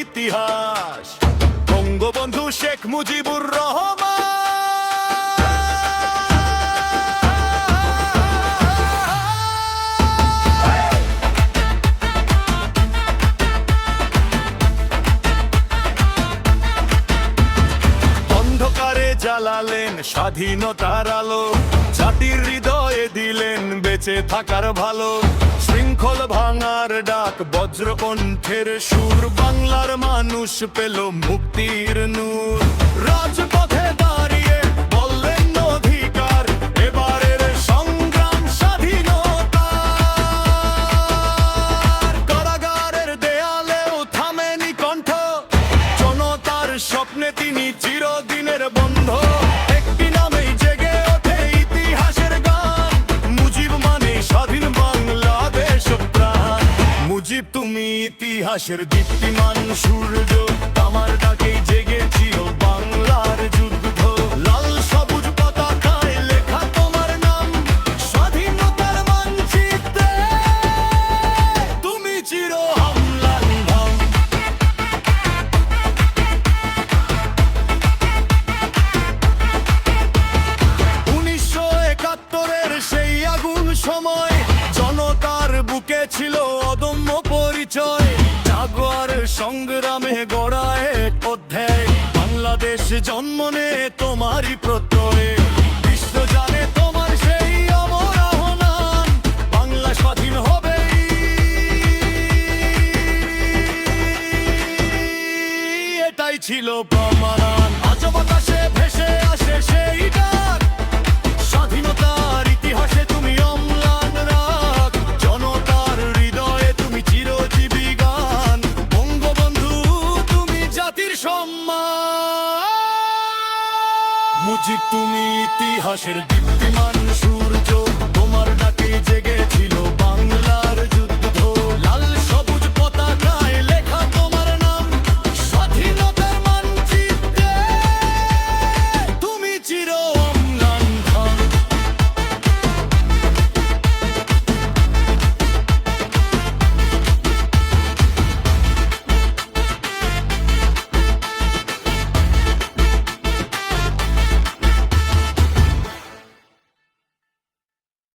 ইতিহাস বঙ্গবন্ধু শেখ মুজিবুর রহমান। অন্ধকারে জ্বালালেন স্বাধীনতার আলো, জাতির হৃদয়ে দিলেন বেঁচে থাকার ভালো। শৃঙ্খল ভাঙার ডাক, বজ্রকণ্ঠের সুর, বাংলার মানুষ পেল মুক্তির নূর। রাজপথে দাঁড়িয়ে বললেন অধিকার, এবারের সংগ্রাম স্বাধীনতা। কারাগারের দেয়ালেও থামেনি কণ্ঠ, জনতার স্বপ্নে তিনি চিরদিনের বন্ধ। একটি নামেই জেগে ওঠে ইতিহাসের গান, মুজিব মানে স্বাধীন বাংলাদেশ প্রাণ। মুজিব তুমি ইতিহাসের দীপ্তিমান সূর্য, আমার ডাকেই জেগেছিল বাংলার যুদ্ধ। লাল সবুজ পতাকায় লেখা তোমার নাম, স্বাধীনতার মানচিত্রে তুমি চির অম্লান ধাম। 1971-এর সেই আগুন সময়, জনতার বুকে ছিল অদম্য পরিচয়। জাগোয়ার সংগ্রামে গড়া এক অধ্যায়, বাংলাদেশ জন্ম নে তোমারই প্রত্যয়ে। বিশ্ব জানে তোমার সেই অমর আহ্বান, বাংলা স্বাধীন হবেই, এটাই ছিল প্রমাণ। আজ বাতাসে ভেসে আসে সেই ডাক, স্বাধীনতার ইতিহাসে তুমি অম্লান রাগ। জনতার হৃদয়ে তুমি চিরজীবী গান, বঙ্গবন্ধু তুমি জাতির সম্মান। মুজিব তুমি ইতিহাসের দীপ্তিমান সুর,